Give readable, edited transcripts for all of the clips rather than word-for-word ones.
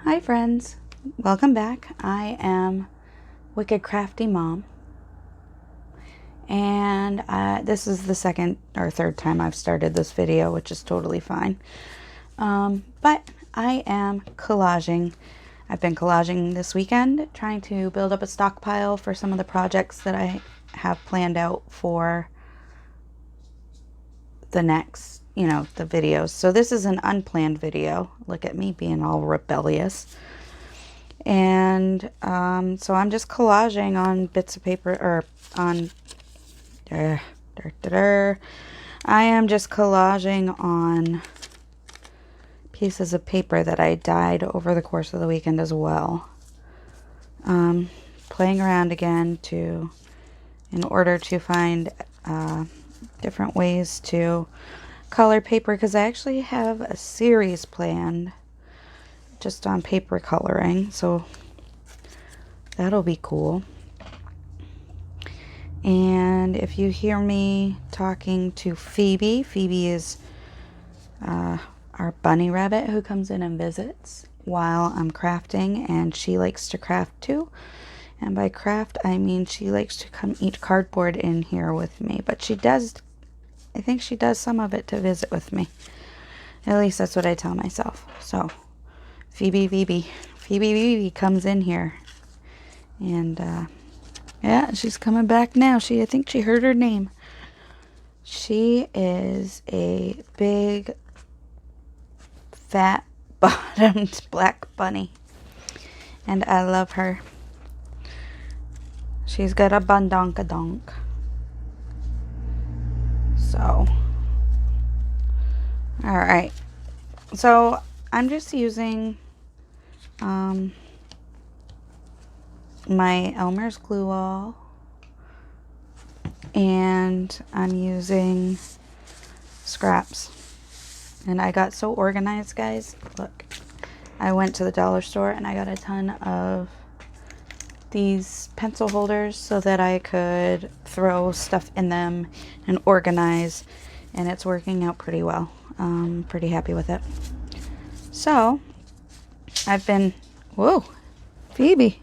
Hi friends, welcome back. I am Wicked Crafty Mom, and this is the second or third time I've started this video, which is totally fine. But I am collaging. I've been collaging this weekend, trying to build up a stockpile for some of the projects that I have planned out for the next, the videos. So this is an unplanned video. Look at me being all rebellious. And so I'm just collaging on bits of paper, or on I am just collaging on pieces of paper that I dyed over the course of the weekend as well. Playing around again in order to find different ways to color paper, because I actually have a series planned just on paper coloring, so that'll be cool. And if you hear me talking to Phoebe, Phoebe is our bunny rabbit who comes in and visits while I'm crafting, and she likes to craft too. And by craft, I mean she likes to come eat cardboard in here with me, but I think she does some of it to visit with me. At least that's what I tell myself. So Phoebe comes in here, and yeah, she's coming back now. I think she heard her name. She is a big, fat, bottomed black bunny, and I love her. She's got a bundonkadonk. So, alright. So, I'm just using my Elmer's Glue All, and I'm using scraps. And I got so organized, guys. Look, I went to the dollar store and I got a ton of these pencil holders so that I could throw stuff in them and organize, and it's working out pretty well. I'm pretty happy with it. So I've been, whoa, Phoebe,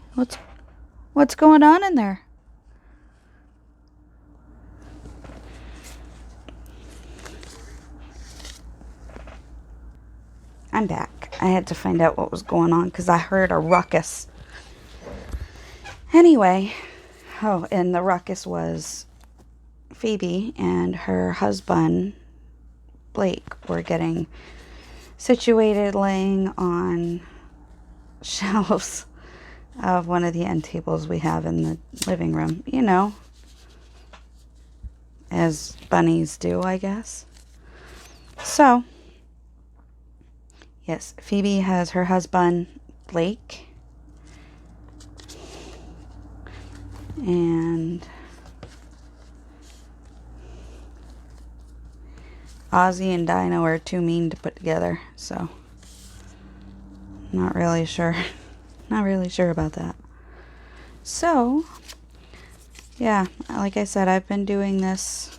what's going on in there? I'm back. I had to find out what was going on because I heard a ruckus. Anyway, and the ruckus was Phoebe and her husband, Blake, were getting situated laying on shelves of one of the end tables we have in the living room. You know, as bunnies do, I guess. So, yes, Phoebe has her husband, Blake, and Ozzy and Dino are too mean to put together, so not really sure about that. So, yeah, like I said, I've been doing this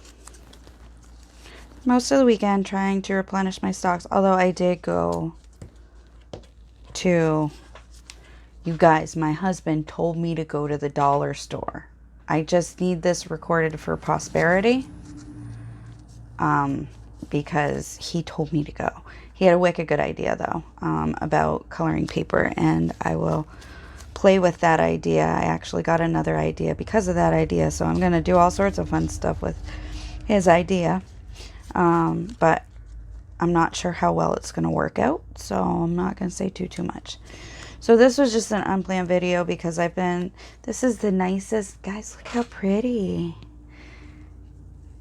most of the weekend, trying to replenish my stocks, although I did go to, you guys, my husband told me to go to the dollar store. I just need this recorded for posterity, because he told me to go. He had a wicked good idea, though, about coloring paper, and I will play with that idea. I actually got another idea because of that idea, so I'm going to do all sorts of fun stuff with his idea. But I'm not sure how well it's going to work out, so I'm not going to say too much. So this was just an unplanned video because this is the nicest, guys, look how pretty.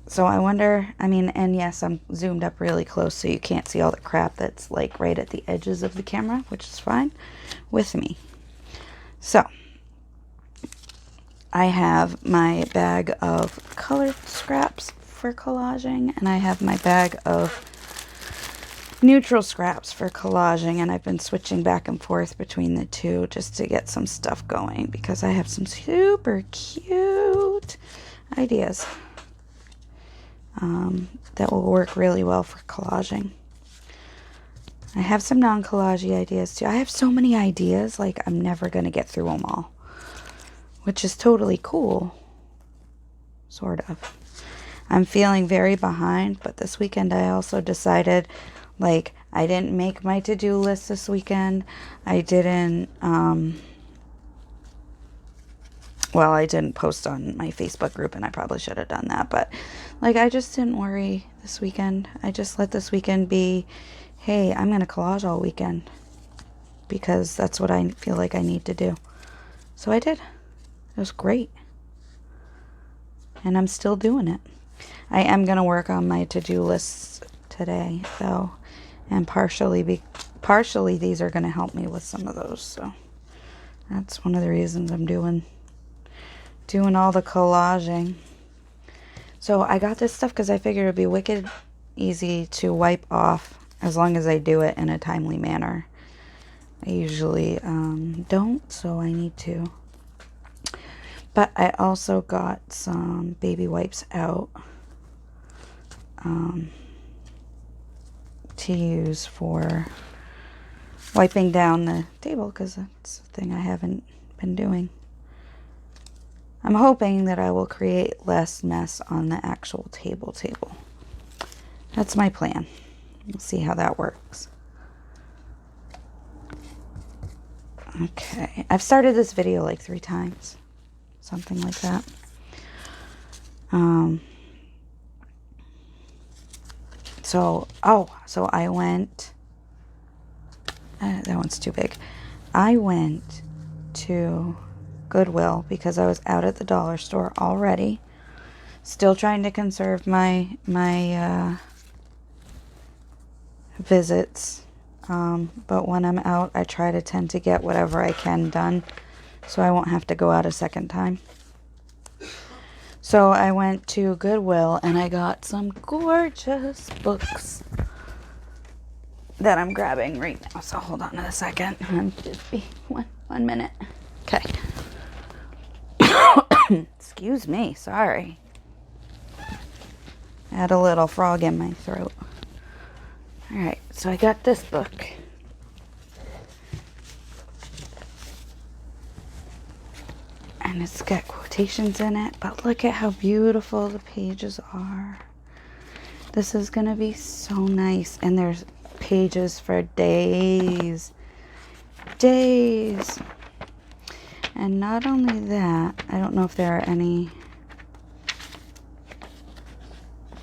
So I wonder, and yes, I'm zoomed up really close so you can't see all the crap that's like right at the edges of the camera, which is fine with me. So I have my bag of colored scraps for collaging, and I have my bag of neutral scraps for collaging, and I've been switching back and forth between the two just to get some stuff going because I have some super cute ideas that will work really well for collaging. I have some non-collage ideas too. I have so many ideas, like I'm never going to get through them all, which is totally cool, sort of. I'm feeling very behind, but this weekend I also decided, like, I didn't make my to-do list this weekend. I didn't, well, I didn't post on my Facebook group, and I probably should have done that, but, like, I just didn't worry this weekend. I just let this weekend be, hey, I'm going to collage all weekend, because that's what I feel like I need to do. So I did. It was great. And I'm still doing it. I am going to work on my to-do lists today, though, and partially these are going to help me with some of those, so that's one of the reasons I'm doing all the collaging. So I got this stuff because I figured it'd be wicked easy to wipe off as long as I do it in a timely manner. I usually don't, so I need to. But I also got some baby wipes out to use for wiping down the table, because that's the thing I haven't been doing. I'm hoping that I will create less mess on the actual table. That's my plan. We'll see how that works. Okay, I've started this video like 3 times. Something like that. So I went, that one's too big. I went to Goodwill because I was out at the dollar store already. Still trying to conserve my visits. But when I'm out, I try to tend to get whatever I can done, so I won't have to go out a second time. So I went to Goodwill and I got some gorgeous books that I'm grabbing right now. So hold on a second. Just be one minute. Okay. Excuse me. Sorry. I had a little frog in my throat. All right. So I got this book. And it's got quotations in it, but look at how beautiful the pages are. This is going to be so nice. And there's pages for days. Days. And not only that, I don't know if there are any.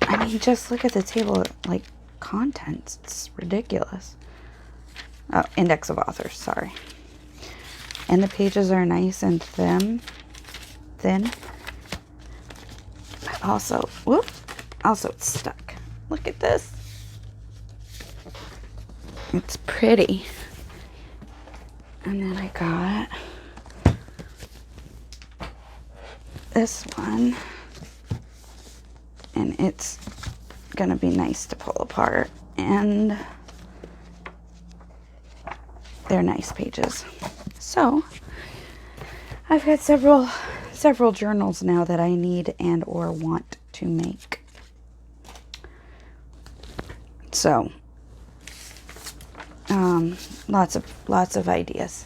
I mean, just look at the table, like, contents. It's ridiculous. Oh, index of authors, sorry. And the pages are nice and thin. But also, it's stuck. Look at this. It's pretty. And then I got this one. And it's gonna be nice to pull apart. And they're nice pages. So I've got several journals now that I need and or want to make. So lots of ideas.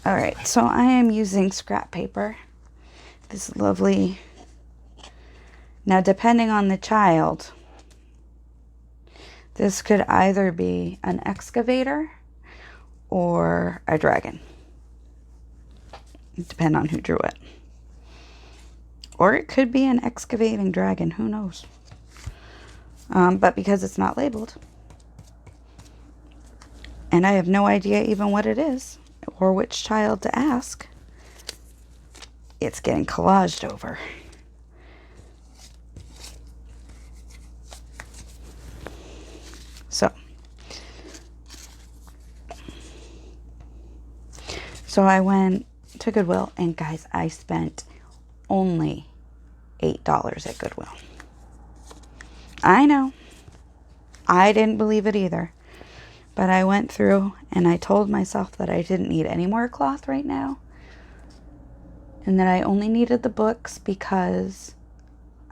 All right, so I am using scrap paper. This lovely. Now, depending on the child, this could either be an excavator or a dragon. Depending on who drew it. Or it could be an excavating dragon. Who knows? But because it's not labeled, and I have no idea even what it is or which child to ask, it's getting collaged over. So I went to Goodwill, and guys, I spent only $8 at Goodwill. I know. I didn't believe it either. But I went through and I told myself that I didn't need any more cloth right now. And that I only needed the books because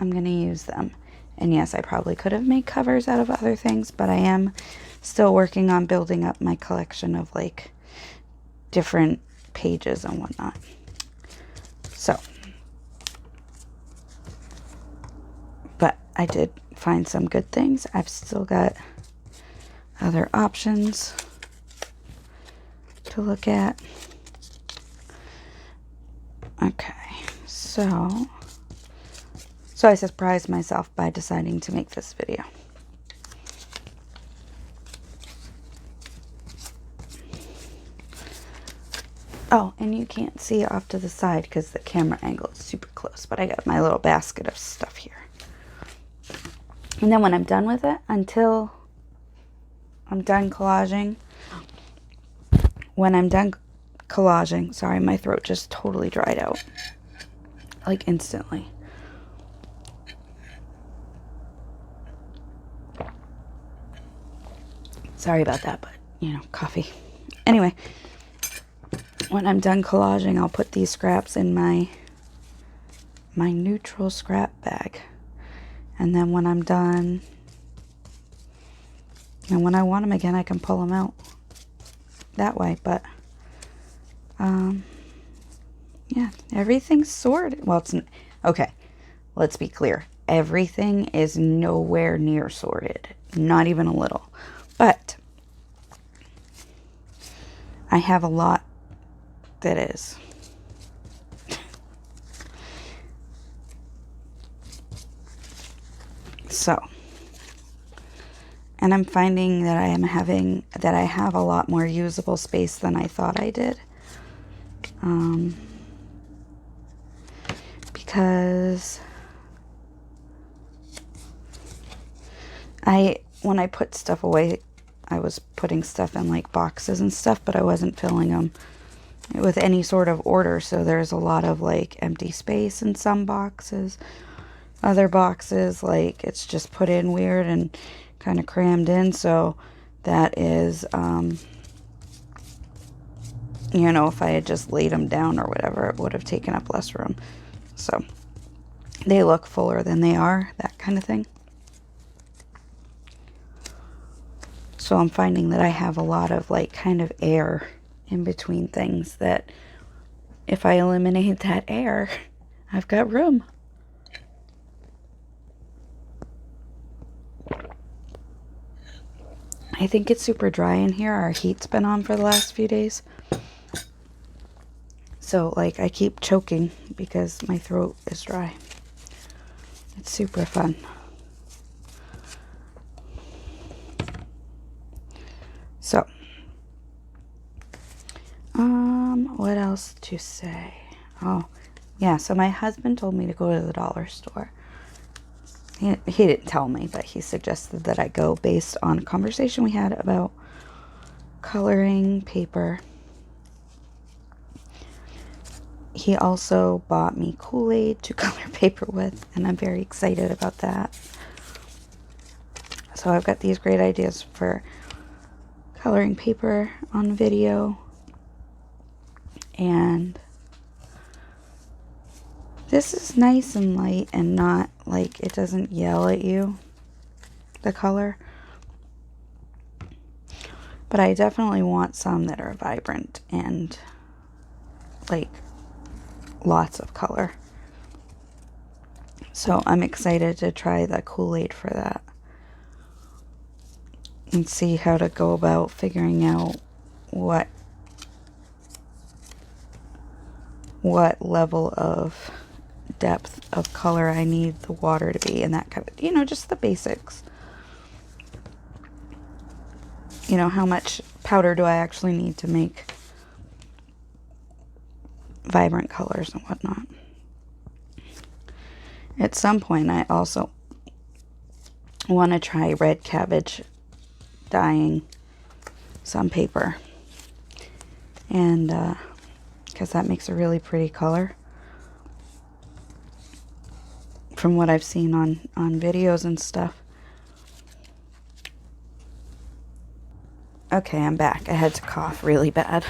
I'm going to use them. And yes, I probably could have made covers out of other things, but I am still working on building up my collection of like different pages and whatnot. So, but I did find some good things. I've still got other options to look at. Okay, so I surprised myself by deciding to make this video. Oh, and you can't see off to the side because the camera angle is super close, but I got my little basket of stuff here. And then when I'm done with it, until I'm done collaging, when I'm done collaging, sorry, my throat just totally dried out, like instantly. Sorry about that, but, you know, coffee. Anyway, when I'm done collaging, I'll put these scraps in my neutral scrap bag. And then when I'm done, and when I want them again, I can pull them out that way. But, yeah, everything's sorted. Well, it's, okay, let's be clear. Everything is nowhere near sorted. Not even a little. But I have a lot that is. So, and I'm finding that I have a lot more usable space than I thought I did. Because when I put stuff away, I was putting stuff in like boxes and stuff, but I wasn't filling them with any sort of order. So there's a lot of like empty space in some boxes. Other boxes, like it's just put in weird and kind of crammed in. So that is, you know, if I had just laid them down or whatever, it would have taken up less room. So they look fuller than they are, that kind of thing. So I'm finding that I have a lot of like kind of air in between things, that if I eliminate that air, I've got room. I think it's super dry in here. Our heat's been on for the last few days. So like I keep choking because my throat is dry. It's super fun. So, what else to say? Oh, yeah, so my husband told me to go to the dollar store. He didn't tell me, but he suggested that I go based on a conversation we had about coloring paper. He also bought me Kool-Aid to color paper with, and I'm very excited about that. So I've got these great ideas for coloring paper on video, and this is nice and light and not like, it doesn't yell at you, the color, but I definitely want some that are vibrant and like lots of color. So I'm excited to try the Kool-Aid for that and see how to go about figuring out what level of depth of color I need the water to be, and that kind of, you know, just the basics. You know, how much powder do I actually need to make vibrant colors and whatnot. At some point, I also want to try red cabbage dyeing some paper, and because that makes a really pretty color from what I've seen on videos and stuff. Okay, I'm back. I had to cough really bad,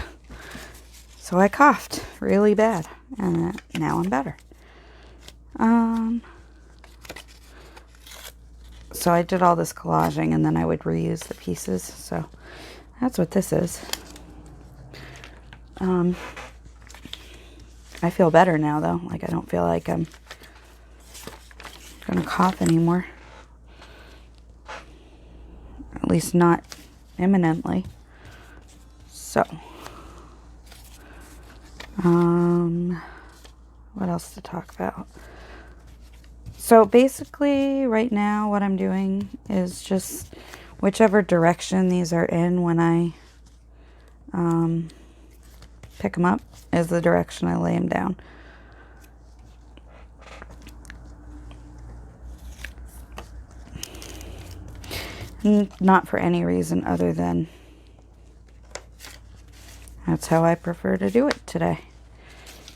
so I coughed really bad, and now I'm better. So I did all this collaging and then I would reuse the pieces. So that's what this is. I feel better now though. Like I don't feel like I'm gonna cough anymore. At least not imminently. So, what else to talk about? So basically right now what I'm doing is just whichever direction these are in when I pick them up is the direction I lay them down. Not for any reason other than that's how I prefer to do it today.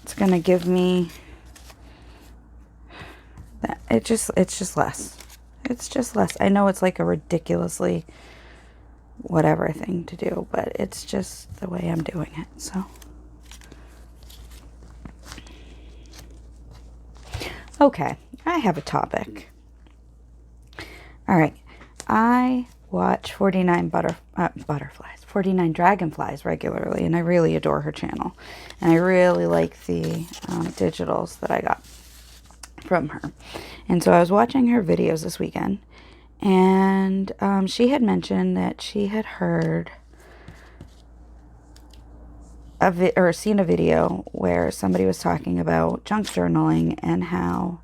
It's going to give me that it's just less. It's just less. I know it's like a ridiculously whatever thing to do, but it's just the way I'm doing it. So okay, I have a topic. All right. I watch 49 Dragonflies regularly, and I really adore her channel. And I really like the digitals that I got from her. And so I was watching her videos this weekend, and she had mentioned that she had heard or seen a video where somebody was talking about junk journaling and how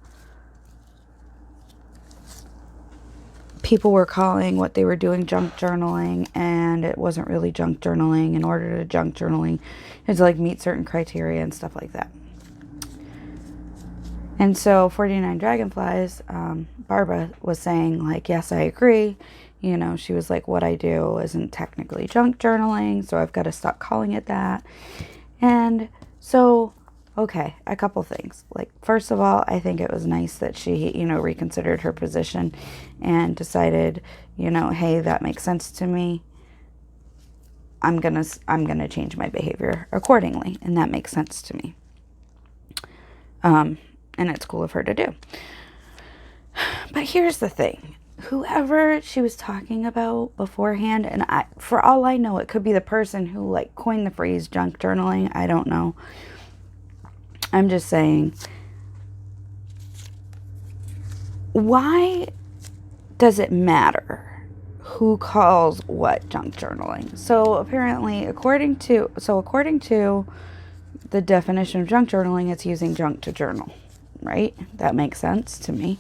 people were calling what they were doing junk journaling, and it wasn't really junk journaling. In order to junk journaling, you had to like meet certain criteria and stuff like that. And so 49 Dragonflies, Barbara was saying like, yes, I agree. You know, she was like, what I do isn't technically junk journaling, so I've got to stop calling it that. And so, okay, a couple things. Like, first of all, I think it was nice that she, you know, reconsidered her position and decided, you know, hey, that makes sense to me. I'm gonna change my behavior accordingly, and that makes sense to me. And it's cool of her to do. But here's the thing. Whoever she was talking about beforehand, and for all I know, it could be the person who like coined the phrase junk journaling. I don't know. I'm just saying, why does it matter who calls what junk journaling? So apparently, according to the definition of junk journaling, it's using junk to journal, right? That makes sense to me.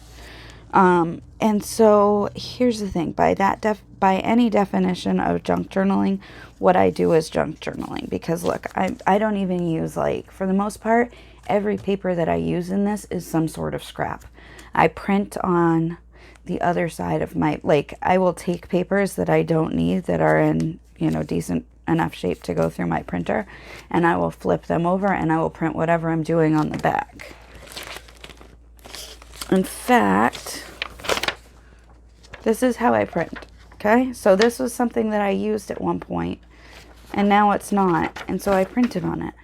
And so here's the thing, by any definition of junk journaling, what I do is junk journaling, because look, I don't even use, like, for the most part, every paper that I use in this is some sort of scrap. I print on the other side of my, like, I will take papers that I don't need that are in, you know, decent enough shape to go through my printer, and I will flip them over and I will print whatever I'm doing on the back. In fact, this is how I print, okay? So this was something that I used at one point, and now it's not, and so I printed on it.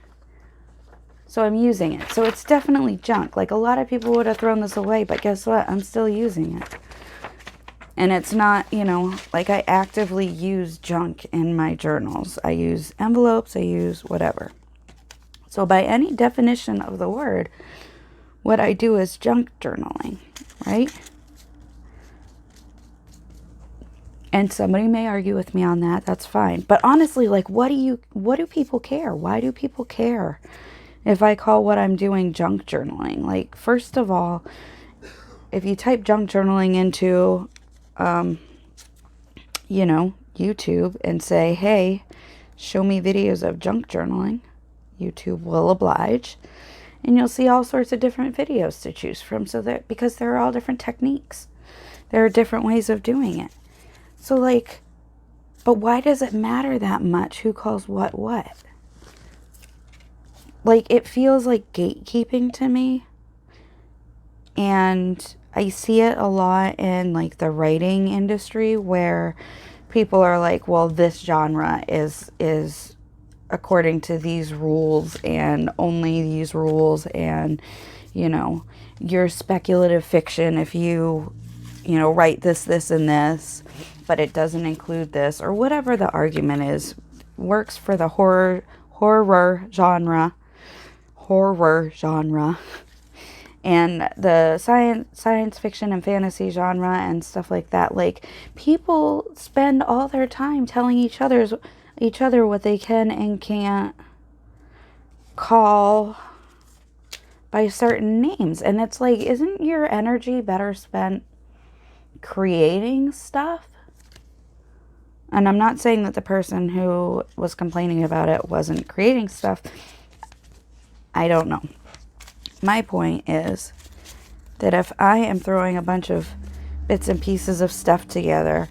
So I'm using it. So it's definitely junk. Like, a lot of people would have thrown this away, but guess what? I'm still using it. And it's not, you know, like, I actively use junk in my journals. I use envelopes, I use whatever. So by any definition of the word, what I do is junk journaling, right? And somebody may argue with me on that. That's fine. But honestly, like, what do people care? Why do people care if I call what I'm doing junk journaling? Like, first of all, if you type junk journaling into, you know, YouTube and say, hey, show me videos of junk journaling, YouTube will oblige. And you'll see all sorts of different videos to choose from, because there are all different techniques. There are different ways of doing it. So, like, but why does it matter that much who calls what? Like, it feels like gatekeeping to me. And I see it a lot in, like, the writing industry, where people are like, well, this genre is according to these rules and only these rules, and, you know, your speculative fiction, if you you know, write this, this, and this, but it doesn't include this, or whatever the argument is, works for the horror genre, and the science fiction and fantasy genre and stuff like that. Like, people spend all their time telling each other what they can and can't call by certain names, and it's like, isn't your energy better spent creating stuff? And I'm not saying that the person who was complaining about it wasn't creating stuff. I don't know. My point is that if I am throwing a bunch of bits and pieces of stuff together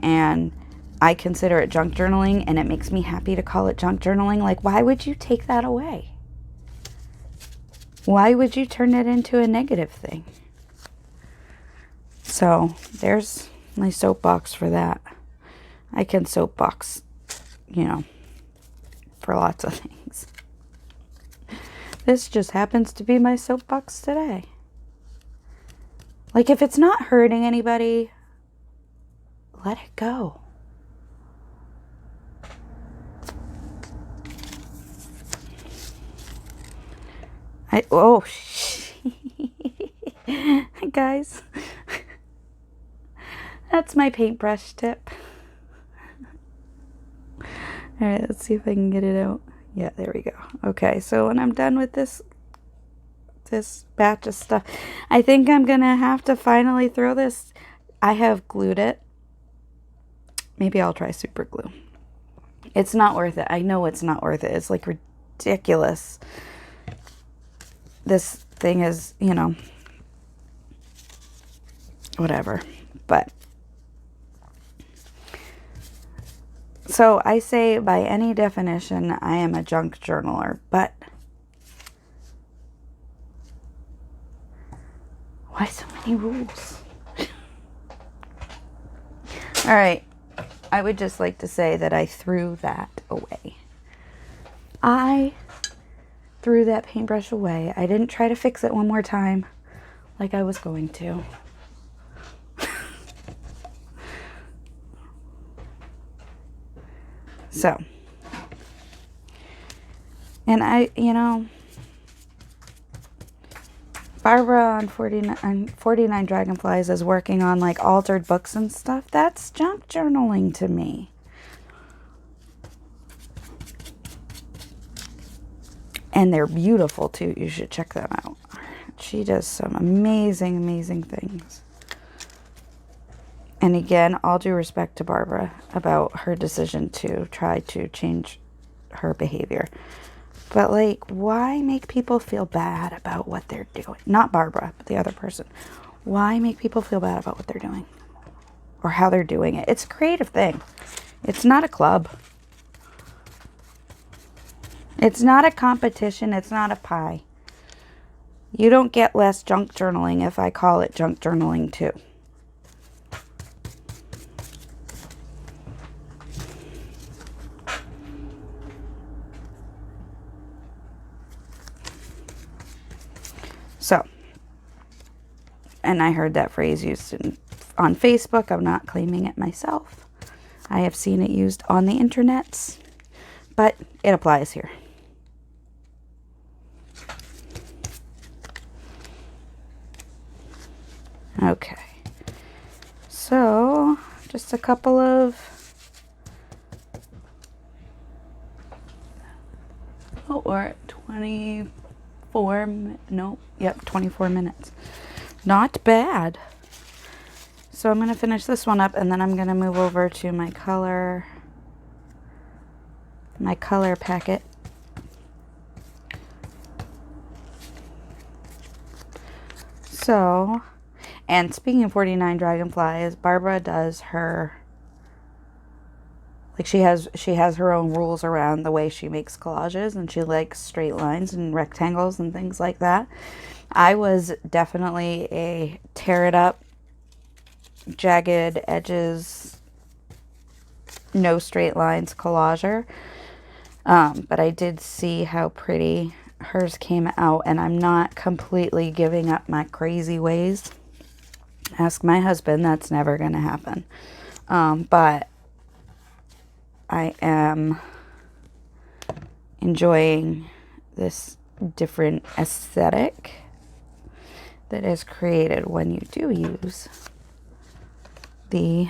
and I consider it junk journaling and it makes me happy to call it junk journaling, like, why would you take that away? Why would you turn it into a negative thing? So there's my soapbox for that. I can soapbox, you know, for lots of things. This just happens to be my soapbox today. Like, if it's not hurting anybody, let it go. Guys, that's my paintbrush tip. All right, let's see if I can get it out. Yeah, there we go. Okay, so when I'm done with this batch of stuff, I think I'm gonna have to finally throw this. I have glued it. Maybe I'll try super glue. It's not worth it. I know it's not worth it. It's like ridiculous. This thing is, you know, whatever. But so I say, by any definition, I am a junk journaler, but why so many rules? All right. I would just like to say that I threw that away. I threw that paintbrush away. I didn't try to fix it one more time like I was going to. So, and I, you know, Barbara on 49 Dragonflies is working on like altered books and stuff. That's junk journaling to me. And they're beautiful too. You should check them out. She does some amazing, amazing things. And again, all due respect to Barbara about her decision to try to change her behavior. But like, why make people feel bad about what they're doing? Not Barbara, but the other person. Why make people feel bad about what they're doing? Or how they're doing it? It's a creative thing. It's not a club. It's not a competition. It's not a pie. You don't get less junk journaling if I call it junk journaling too. So, and I heard that phrase used on Facebook. I'm not claiming it myself. I have seen it used on the internets, but it applies here. Okay. So, just a couple of... Oh, we're at 24... Nope. Yep, 24 minutes. Not bad. So I'm going to finish this one up, and then I'm going to move over to my color packet. So, and speaking of 49 Dragonflies, Barbara does her, like, she has her own rules around the way she makes collages, and she likes straight lines and rectangles and things like that. I was definitely a tear it up, jagged edges, no straight lines collager. But I did see how pretty hers came out, and I'm not completely giving up my crazy ways. Ask my husband, that's never going to happen. But I am enjoying this different aesthetic that is created when you do use the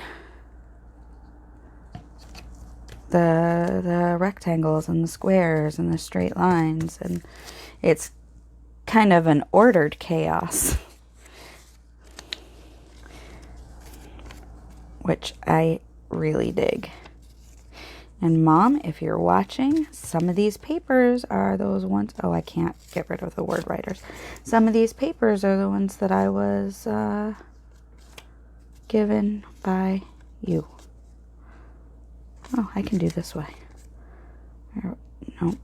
rectangles and the squares and the straight lines, and it's kind of an ordered chaos, which I really dig. And Mom, if you're watching, some of these papers are those ones. Oh, I can't get rid of the word writers. Some of these papers are the ones that I was given by you. Oh, I can do this way. No.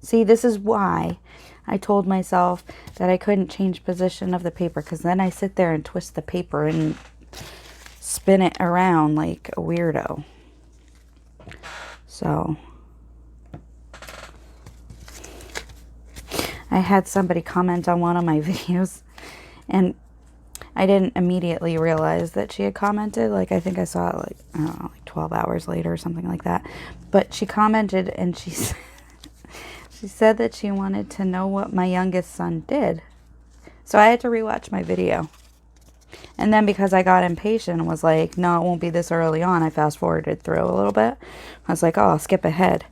See, this is why I told myself that I couldn't change position of the paper, because then I sit there and twist the paper and spin it around like a weirdo. So I had somebody comment on one of my videos, and I didn't immediately realize that she had commented. Like, I think I saw it like, I don't know, like 12 hours later or something like that. But she commented, and she said that she wanted to know what my youngest son did. So I had to rewatch my video. And then because I got impatient and was like, no, it won't be this early on, I fast forwarded through a little bit. I was like, oh, I'll skip ahead.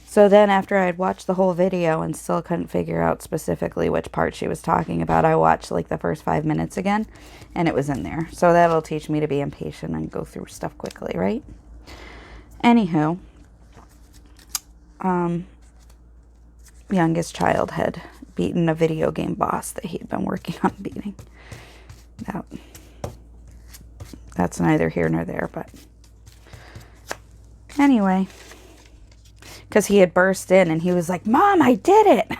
So then after I had watched the whole video and still couldn't figure out specifically which part she was talking about, I watched like the first 5 minutes again, and it was in there. So that'll teach me to be impatient and go through stuff quickly, right? Anywho, youngest child had beaten a video game boss that he'd been working on beating. That's neither here nor there, but anyway, because he had burst in and he was like, Mom, I did it.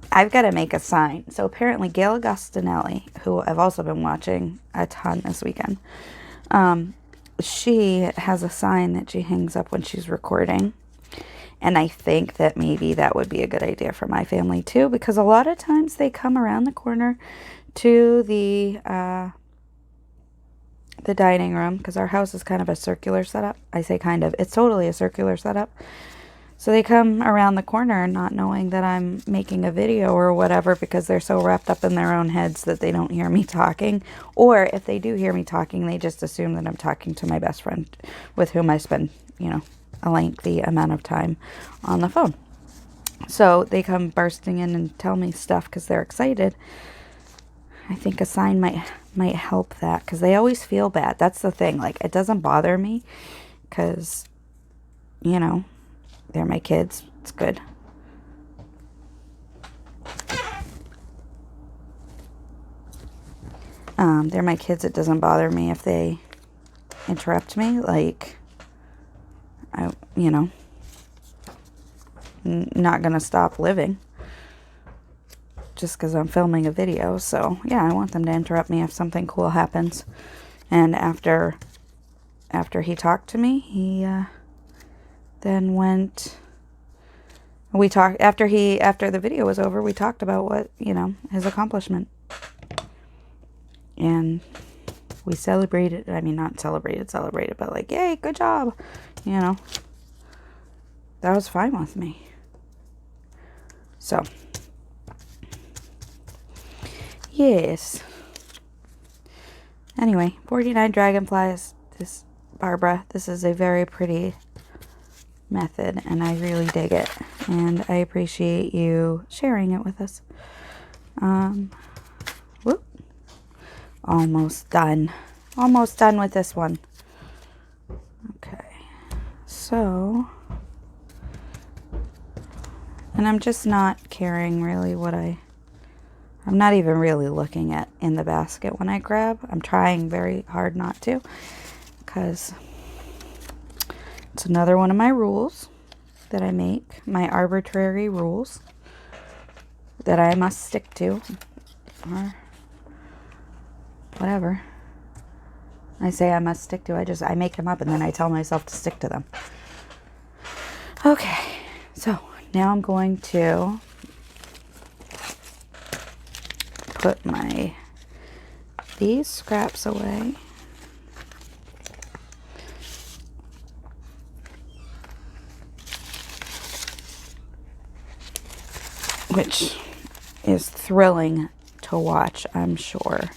I've got to make a sign. So apparently Gail Agostinelli, who I've also been watching a ton this weekend, she has a sign that she hangs up when she's recording. And I think that maybe that would be a good idea for my family too, because a lot of times they come around the corner to the dining room, because our house is kind of a circular setup. I say kind of, it's totally a circular setup. So they come around the corner not knowing that I'm making a video or whatever, because they're so wrapped up in their own heads that they don't hear me talking. Or if they do hear me talking, they just assume that I'm talking to my best friend with whom I spend, a lengthy amount of time on the phone. So they come bursting in and tell me stuff because they're excited. I think a sign might help that, because they always feel bad. That's the thing. Like, it doesn't bother me because, they're my kids. It's good. They're my kids. It doesn't bother me if they interrupt me. Like, not gonna stop living just because I'm filming a video. So yeah, I want them to interrupt me if something cool happens. And after he talked to me, he then went. We talked after the video was over. We talked about what his accomplishment, and we celebrated. I mean, not celebrated, but like, yay, good job. That was fine with me. So, yes. Anyway, 49 dragonflies. Barbara, this is a very pretty method, and I really dig it. And I appreciate you sharing it with us. Whoop. Almost done. Almost done with this one. Okay. So, and I'm just not caring really what I'm not even really looking at in the basket when I grab. I'm trying very hard not to, because it's another one of my rules that I make, my arbitrary rules that I must stick to, or whatever. I say I must stick to, I make them up and then I tell myself to stick to them. Okay, so now I'm going to put these scraps away. Which is thrilling to watch, I'm sure.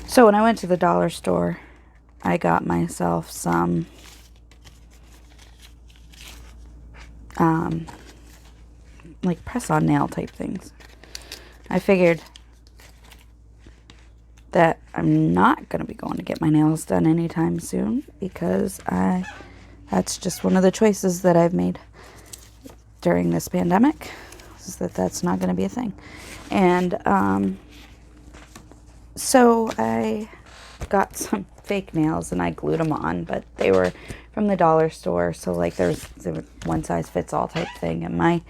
So when I went to the dollar store, I got myself some like press-on nail type things. I figured that I'm not going to be going to get my nails done anytime soon because that's just one of the choices that I've made during this pandemic, is that that's not going to be a thing. And so I got some fake nails and I glued them on, but they were from the dollar store, so like there was one size fits all type thing, and my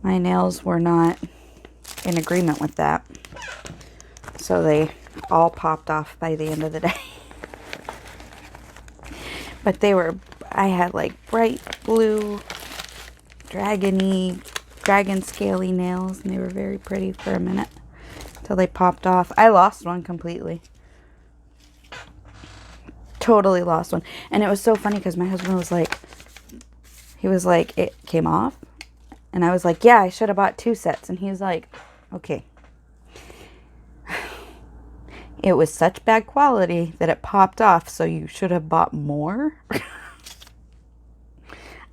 nails were not in agreement with that, so they all popped off by the end of the day. But I had like bright blue dragon scaly nails, and they were very pretty for a minute till they popped off. I lost one completely. Totally lost one. And it was so funny because my husband was like, it came off. And I was like, yeah, I should have bought 2 sets. And he was like, okay. It was such bad quality that it popped off, so you should have bought more.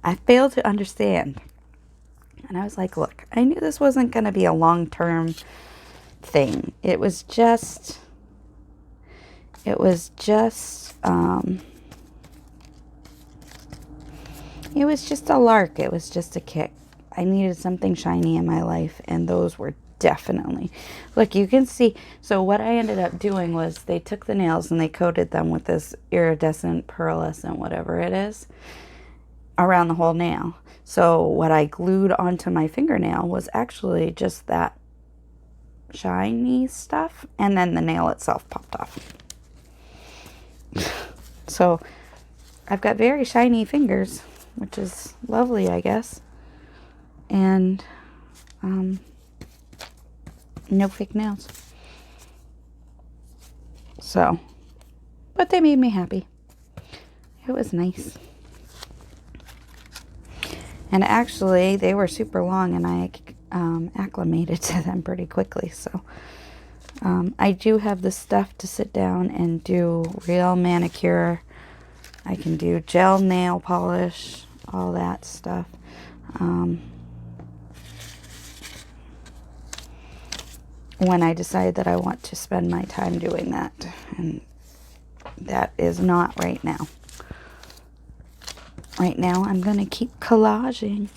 I failed to understand. And I was like, look, I knew this wasn't going to be a long-term thing. It was just a lark. It was just a kick. I needed something shiny in my life, and those were definitely, look, you can see. So what I ended up doing was they took the nails and they coated them with this iridescent, pearlescent, whatever it is, around the whole nail. So what I glued onto my fingernail was actually just that shiny stuff, and then the nail itself popped off. So I've got very shiny fingers, which is lovely, I guess. And no fake nails. So, but they made me happy. It was nice. And actually, they were super long, and I acclimated to them pretty quickly. So I do have the stuff to sit down and do real manicure. I can do gel nail polish, all that stuff. When I decide that I want to spend my time doing that. And that is not right now. Right now, I'm going to keep collaging.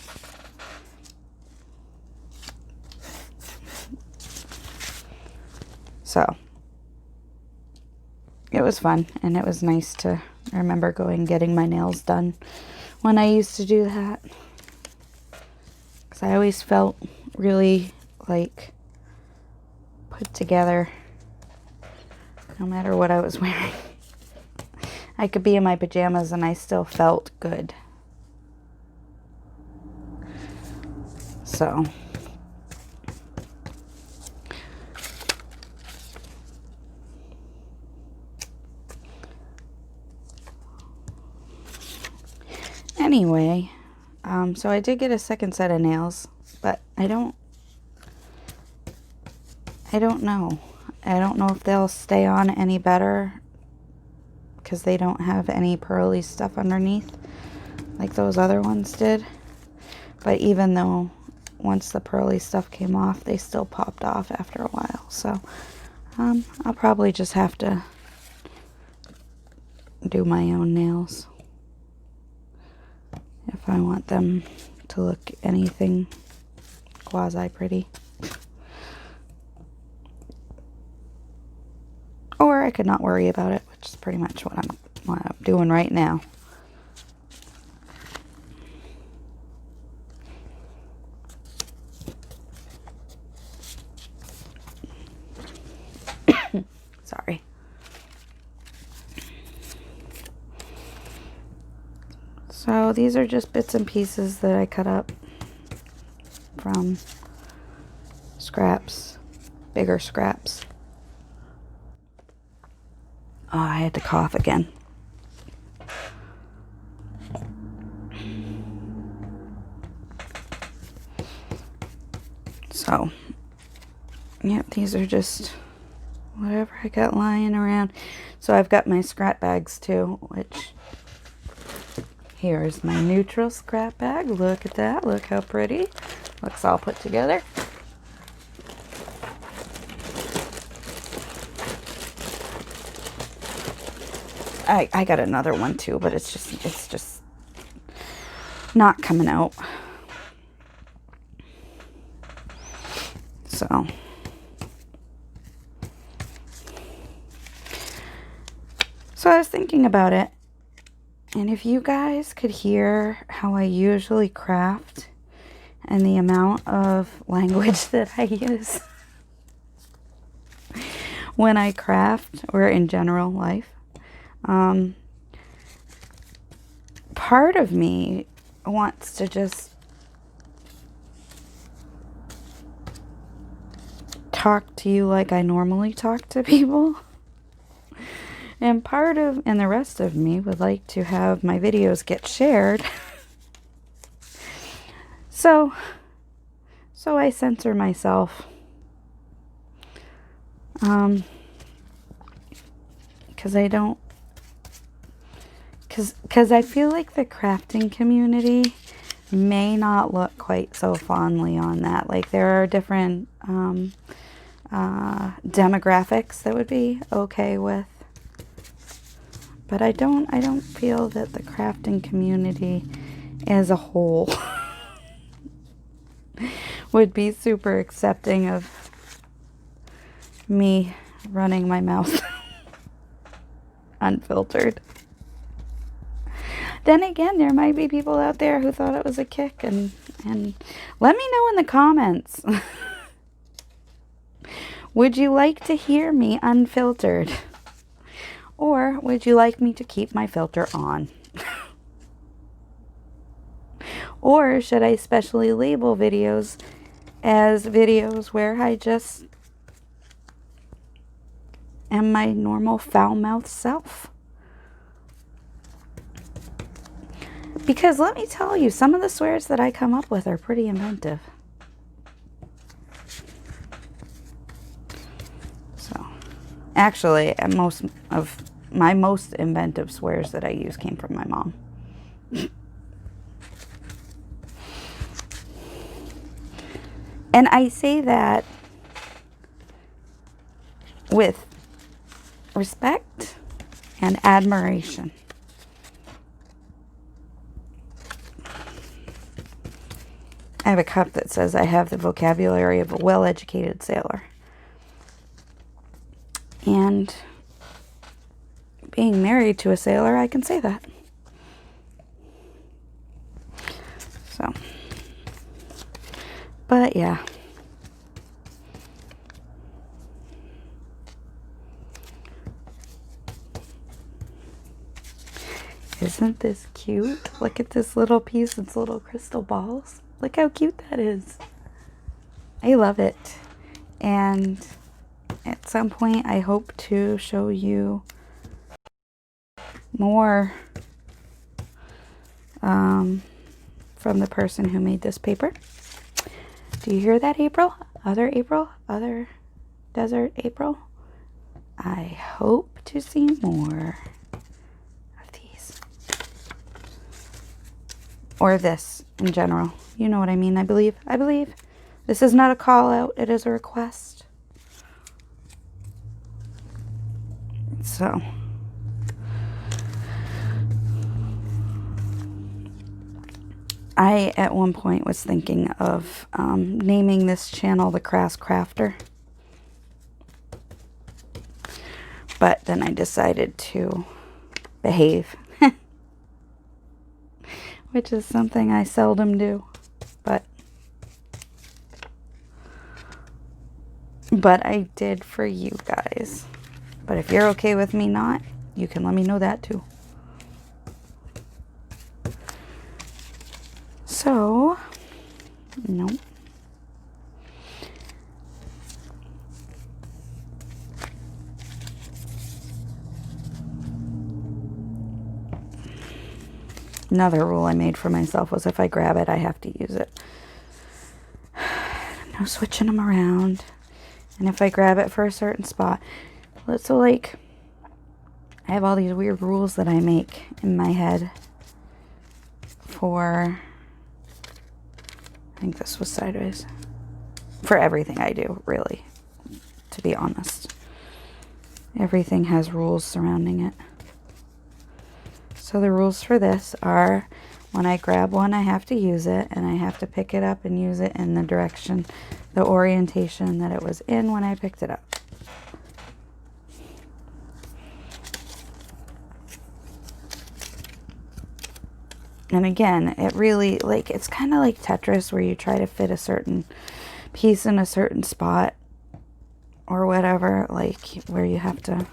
So, it was fun, and it was nice to remember going and getting my nails done when I used to do that. Because I always felt really, like, put together, no matter what I was wearing. I could be in my pajamas and I still felt good. So, anyway, so I did get a second set of nails, but I don't know. I don't know if they'll stay on any better because they don't have any pearly stuff underneath like those other ones did. But even though once the pearly stuff came off, they still popped off after a while. So I'll probably just have to do my own nails if I want them to look anything quasi pretty. Or I could not worry about it, which is pretty much what I'm doing right now. Sorry. So these are just bits and pieces that I cut up from scraps, bigger scraps. Oh, I had to cough again. So, yep, these are just whatever I got lying around. So I've got my scrap bags too, which here is my neutral scrap bag. Look at that. Look how pretty. Looks all put together. I got another one too, but it's just not coming out. So I was thinking about it, and if you guys could hear how I usually craft and the amount of language that I use when I craft or in general life, part of me wants to just talk to you like I normally talk to people. And the rest of me would like to have my videos get shared. So I censor myself. Because I don't, because I feel like the crafting community may not look quite so fondly on that. Like there are different demographics that would be okay with. But I don't feel that the crafting community as a whole would be super accepting of me running my mouth unfiltered. Then again, there might be people out there who thought it was a kick, and let me know in the comments. Would you like to hear me unfiltered? Or would you like me to keep my filter on? Or should I specially label videos as videos where I just am my normal foul-mouthed self? Because let me tell you, some of the swears that I come up with are pretty inventive. So, actually, most of my most inventive swears that I use came from my mom. And I say that with respect and admiration. I have a cup that says I have the vocabulary of a well-educated sailor. And being married to a sailor, I can say that. So, but yeah. Isn't this cute? Look at this little piece, it's little crystal balls. Look how cute that is. I love it. And at some point, I hope to show you more from the person who made this paper. Do you hear that, April? Other April? Other desert April? I hope to see more of these. Or this in general. You know what I mean, I believe. I believe. This is not a call out, it is a request. So, I at one point was thinking of naming this channel The Crass Crafter. But then I decided to behave. Which is something I seldom do. But I did for you guys. But if you're okay with me not, you can let me know that too. So, no. Another rule I made for myself was if I grab it, I have to use it. No switching them around. And if I grab it for a certain spot, so like, I have all these weird rules that I make in my head for, I think this was sideways, for everything I do, really, to be honest. Everything has rules surrounding it. So the rules for this are, when I grab one, I have to use it, and I have to pick it up and use it in the direction, the orientation that it was in when I picked it up. And again, it really, like, it's kind of like Tetris, where you try to fit a certain piece in a certain spot or whatever, like, where you have to,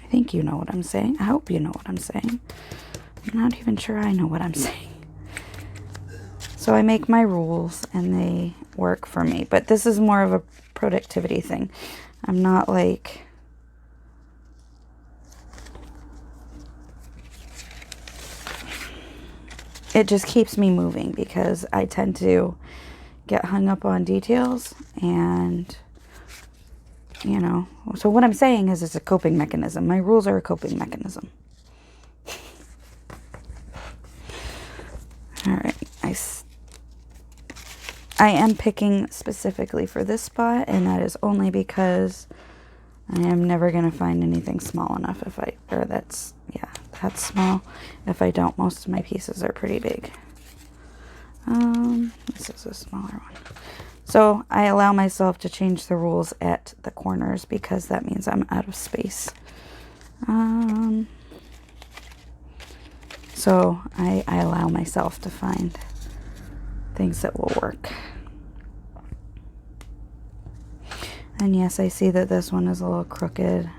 I think you know what I'm saying. I hope you know what I'm saying. I'm not even sure I know what I'm saying. So I make my rules and they work for me. But this is more of a productivity thing. I'm not like, it just keeps me moving, because I tend to get hung up on details, and, you know, so what I'm saying is it's a coping mechanism. My rules are a coping mechanism. All right, I am picking specifically for this spot, and that is only because I am never going to find anything small enough that's small. If I don't, most of my pieces are pretty big. This is a smaller one. So I allow myself to change the rules at the corners, because that means I'm out of space. So I allow myself to find things that will work. And yes, I see that this one is a little crooked.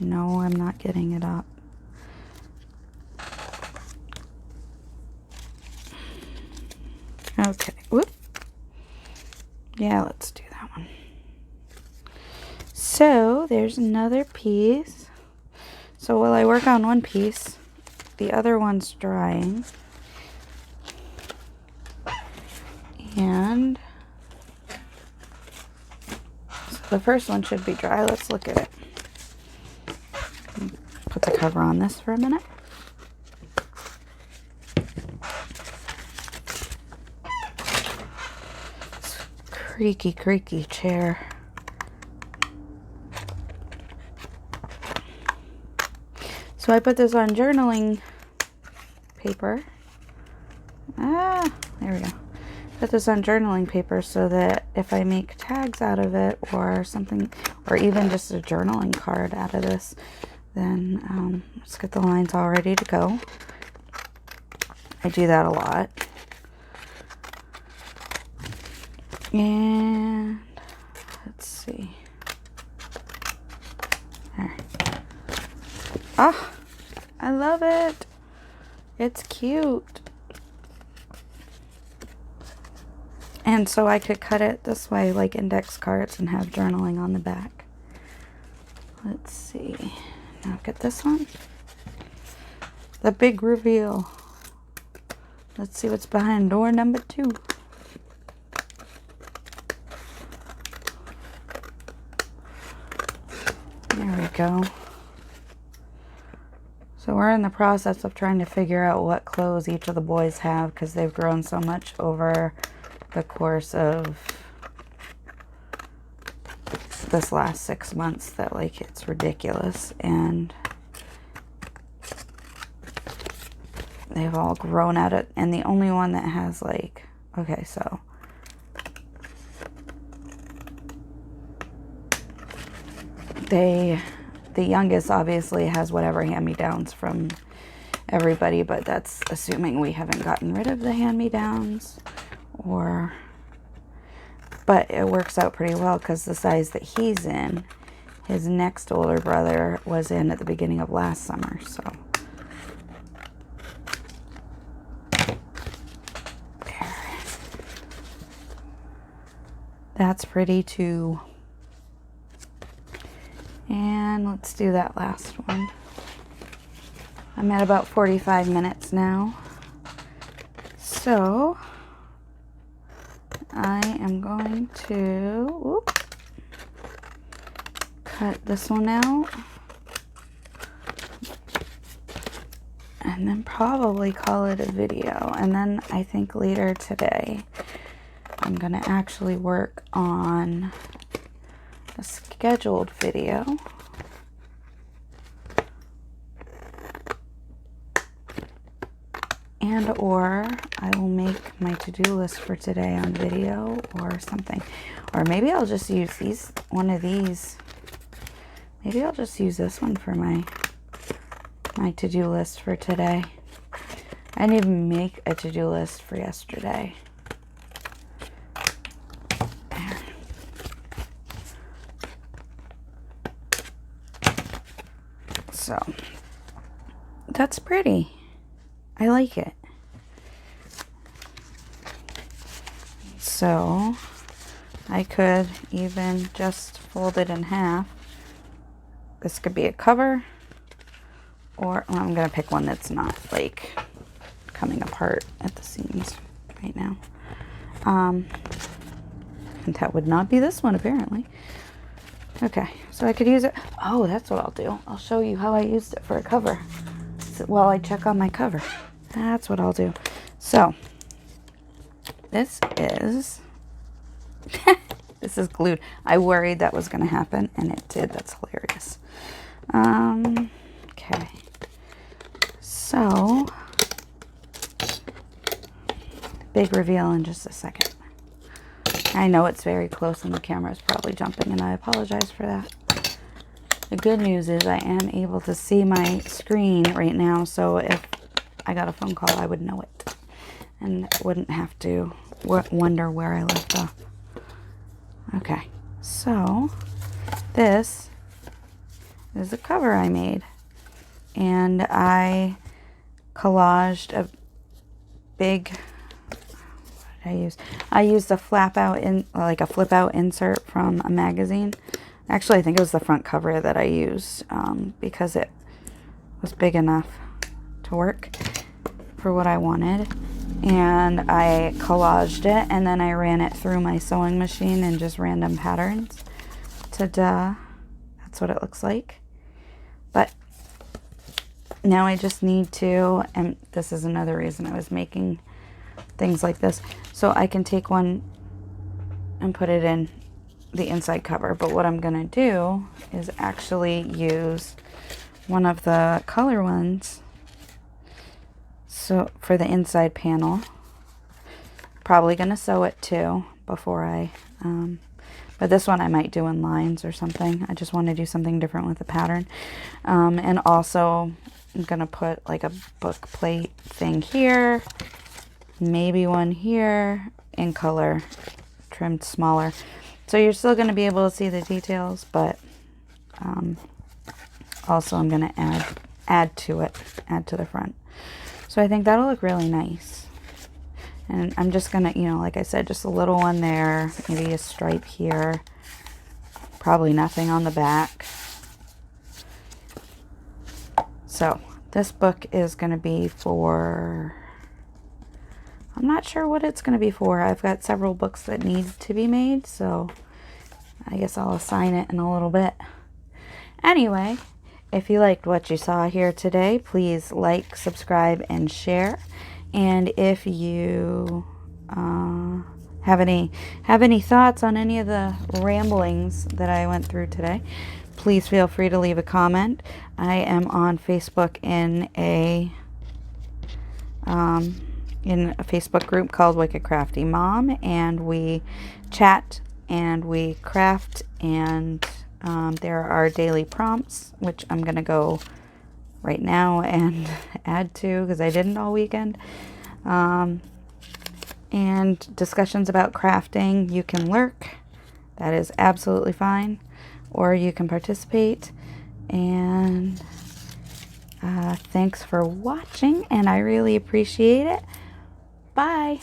No, I'm not getting it up. Okay, whoop. Yeah, let's do that one. So there's another piece. So while I work on one piece, the other one's drying. And so the first one should be dry. Let's look at it. Put the cover on this for a minute. Creaky, creaky chair. So I put this on journaling paper. There we go. Put this on journaling paper so that if I make tags out of it or something, or even just a journaling card out of this, then let's get the lines all ready to go. I do that a lot. And let's see. There. Oh, I love it. It's cute. And so I could cut it this way, like index cards, and have journaling on the back. Let's see. Now get this one. The big reveal. Let's see what's behind door number 2. There we go. So we're in the process of trying to figure out what clothes each of the boys have, because they've grown so much over the course of this last 6 months that, like, it's ridiculous. And they've all grown out it. And the only one that has, like, okay, so the youngest obviously has whatever hand-me-downs from everybody, but that's assuming we haven't gotten rid of the hand-me-downs, but it works out pretty well, because the size that he's in, his next older brother was in at the beginning of last summer. So That's pretty too. And let's do that last one. I'm at about 45 minutes now. So I am going to cut this one out. And then probably call it a video. And then I think later today, I'm going to actually work on a scheduled video. And or I will make my to-do list for today on video or something. Or maybe I'll just use one of these. Maybe I'll just use this one for my to-do list for today. I didn't even make a to-do list for yesterday. There. So that's pretty. I like it. So I could even just fold it in half. This could be a cover, or well, I'm going to pick one that's not like coming apart at the seams right now. And that would not be this one apparently. Okay, so I could use it. Oh, that's what I'll do. I'll show you how I used it for a cover while I check on my cover. That's what I'll do. So this is this is glued. I worried that was going to happen, and it did. That's hilarious. Okay. So big reveal in just a second. I know it's very close and the camera is probably jumping, and I apologize for that. The good news is I am able to see my screen right now, so if I got a phone call, I would know it and wouldn't have to wonder where I left off. Okay, so this is a cover I made, and I collaged a big, what did I use? I used a flip out insert from a magazine. Actually, I think it was the front cover that I used because it was big enough to work for what I wanted. And I collaged it, and then I ran it through my sewing machine in just random patterns. Ta-da! That's what it looks like. But now I just need to, and this is another reason I was making things like this, so I can take one and put it in the inside cover. But what I'm gonna do is actually use one of the color ones, so for the inside panel. Probably gonna sew it too before I but this one I might do in lines or something. I just want to do something different with the pattern. And also I'm gonna put like a book plate thing here, maybe one here in color, trimmed smaller. So you're still going to be able to see the details, but also I'm going to add to the front. So I think that'll look really nice. And I'm just going to, like I said, just a little one there, maybe a stripe here, probably nothing on the back. So this book is going to be for, I'm not sure what it's going to be for. I've got several books that need to be made, so I guess I'll assign it in a little bit. Anyway, if you liked what you saw here today, please like, subscribe, and share. And if you have any thoughts on any of the ramblings that I went through today, please feel free to leave a comment. I am on Facebook in a Facebook group called Wicked Crafty Mom, and we chat and we craft, and there are daily prompts, which I'm gonna go right now and add to because I didn't all weekend, and discussions about crafting. You can lurk, that is absolutely fine, or you can participate. And thanks for watching, and I really appreciate it. Bye.